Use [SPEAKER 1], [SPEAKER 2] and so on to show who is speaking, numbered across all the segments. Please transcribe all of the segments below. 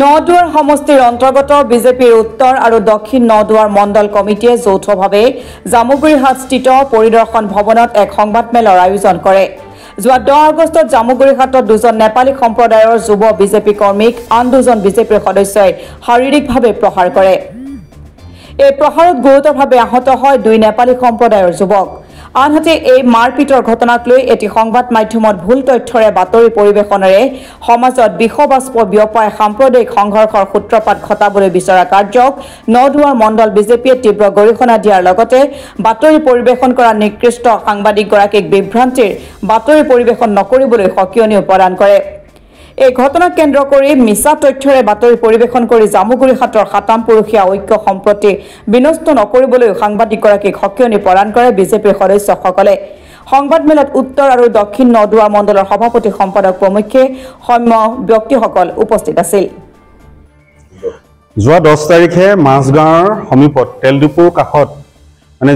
[SPEAKER 1] নদুৱাৰ সমষ্টিৰ অন্তৰ্গত বিজেপিৰ উত্তৰ আৰু দক্ষিণ নদুৱাৰ মণ্ডল কমিটিয়ে যৌথভাৱে জামুগুৰিহাটস্থিত পৰিদৰ্শন ভৱনত এক সংবাদমেলৰ আয়োজন কৰে। যোৱা 10 আগষ্টত জামুগুৰিহাটত দুজন নেপালী সম্প্ৰদায়ৰ যুৱ বিজেপি কৰ্মীক আন দুজন বিজেপিৰ সদস্যই শাৰীৰিকভাৱে প্ৰহাৰ কৰে। এই প্ৰহাৰত গুৰুতৰভাৱে আহত হয় 2 নেপালী সম্প্ৰদায়ৰ যুৱক। আনহাতে এই মাৰপিটৰ ঘটনাক লৈ এটি সংবাদ মাধ্যমত ভুল তথ্যৰে বাতৰি পৰিৱেশনেৰে সমাজত বিষবাষ্প বিয়পাই সাম্প্ৰদায়িক সংঘৰ্ষৰ সূত্ৰপাত ঘটাবলৈ বিচৰা কাৰ্যক নদুৱাৰ মণ্ডল বিজেপিয়ে তীব্ৰ গৰিহণা দিয়াৰ লগতে বাতৰি পৰিৱেশন কৰা নিকৃষ্ট সাংবাদিকগৰাকীক বিভ্ৰান্তিৰ বাতৰি পৰিৱেশন নকৰিবলৈ সকিয়নিও প্ৰদান কৰে। এই ঘটনাক কেন্দ্ৰ কৰি মিছা তথ্যৰে বাতৰি পৰিৱেশন কৰি জামুগুৰিহাটৰ সাতাম পুৰুষীয়া ঐক্য সম্প্ৰতি বিনষ্ট নকৰিবলৈ সাংবাদিকগৰাকীক সকিয়নি প্ৰদান কৰে বিজেপিৰ সদস্যসকলে। সংবাদমেলত উত্তৰ আৰু দক্ষিণ নদুৱাৰ মণ্ডলৰ সভাপতি সম্পাদক প্ৰমুখ্যে সৌম্য ব্যক্তিসকল উপস্থিত আছিল।
[SPEAKER 2] যোৱা 10 তাৰিখে মাছগাঁৱৰ সমীপত তেলডিপুৰ কাষত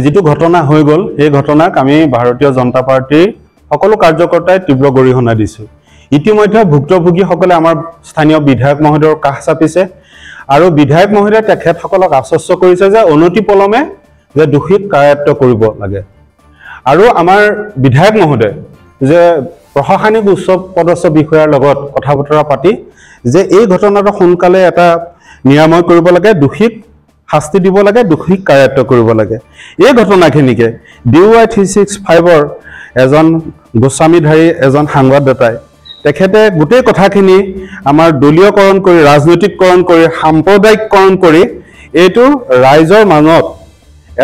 [SPEAKER 2] যিটো ঘটনা হৈ গ'ল, এই ঘটনাক আমি ভাৰতীয় জনতা পাৰ্টিৰ সকলো কাৰ্যকৰ্তাই তীব্ৰ গৰিহণা দিছোঁ। ইতিমধ্যে ভুক্তভোগীসকলে আমাৰ স্থানীয় বিধায়ক মহোদয়ৰ কাষ চাপিছে আৰু বিধায়ক মহোদয়ে তেখেতসকলক আশ্বস্ত কৰিছে যে অনতিপলমে যে দোষীক কাৰায়ত্ব কৰিব লাগে। আৰু আমাৰ বিধায়ক মহোদয় যে প্ৰশাসনিক উচ্চ পদস্থ বিষয়াৰ লগত কথা বতৰা পাতি যে এই ঘটনাটো সোনকালে এটা নিৰাময় কৰিব লাগে, দোষীক শাস্তি দিব লাগে, দোষীক কাৰায়ত্ব কৰিব লাগে। এই ঘটনাখিনিকে DY 365ৰ এজন গোস্বামীধাৰী এজন সাংবাদদাতাই তেখেতে গোটেই কথাখিনি আমাৰ দলীয়কৰণ কৰি ৰাজনৈতিককৰণ কৰি সাম্প্ৰদায়িককৰণ কৰি এইটো ৰাইজৰ মাজত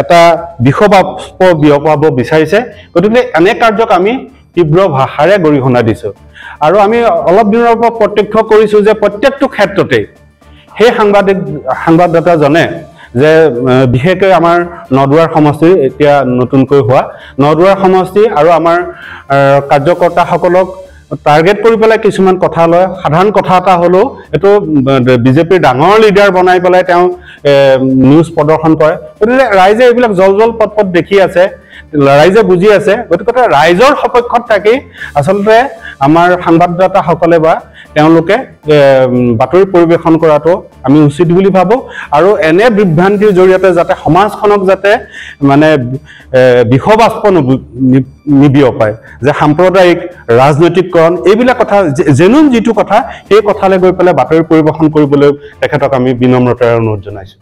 [SPEAKER 2] এটা বিষবাষ্প বিয়পাব বিচাৰিছে। গতিকে এনে কাৰ্যক আমি তীব্ৰ ভাষাৰে গৰিহণা দিছোঁ আৰু আমি অলপ দিনৰ পৰা প্ৰত্যক্ষ কৰিছোঁ যে প্ৰত্যেকটো ক্ষেত্ৰতে সেই সাংবাদদাতাজনে যে বিশেষকৈ আমাৰ নদুৱাৰ সমষ্টিৰ এতিয়া নতুনকৈ হোৱা নদুৱাৰ সমষ্টি আৰু আমাৰ কাৰ্যকৰ্তাসকলক টাৰ্গেট কৰি পেলাই কিছুমান কথা লয়। সাধাৰণ কথা এটা হ'লেও এইটো বিজেপিৰ ডাঙৰ লিডাৰ বনাই পেলাই তেওঁ নিউজ প্ৰদৰ্শন কৰে। গতিকে ৰাইজে এইবিলাক জল পট দেখি আছে, ৰাইজে বুজি আছে। গতিকে ৰাইজৰ সপক্ষত থাকি আচলতে আমাৰ সাংবাদদাতাসকলে বা তেওঁলোকে বাতৰি পৰিৱেশন কৰাটো আমি উচিত বুলি ভাবোঁ আৰু এনে বিভ্ৰান্তিৰ জৰিয়তে যাতে সমাজখনক যাতে বিষবাষ্প নিবিয়পায় যে সাম্প্ৰদায়িক ৰাজনৈতিককৰণ এইবিলাক কথা জেনুইন যিটো কথা সেই কথালৈ গৈ পেলাই বাতৰি পৰিৱেশন কৰিবলৈ তেখেতক আমি বিনম্ৰতাৰে অনুৰোধ জনাইছোঁ।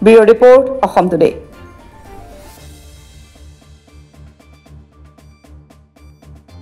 [SPEAKER 1] Bureau report Assam today.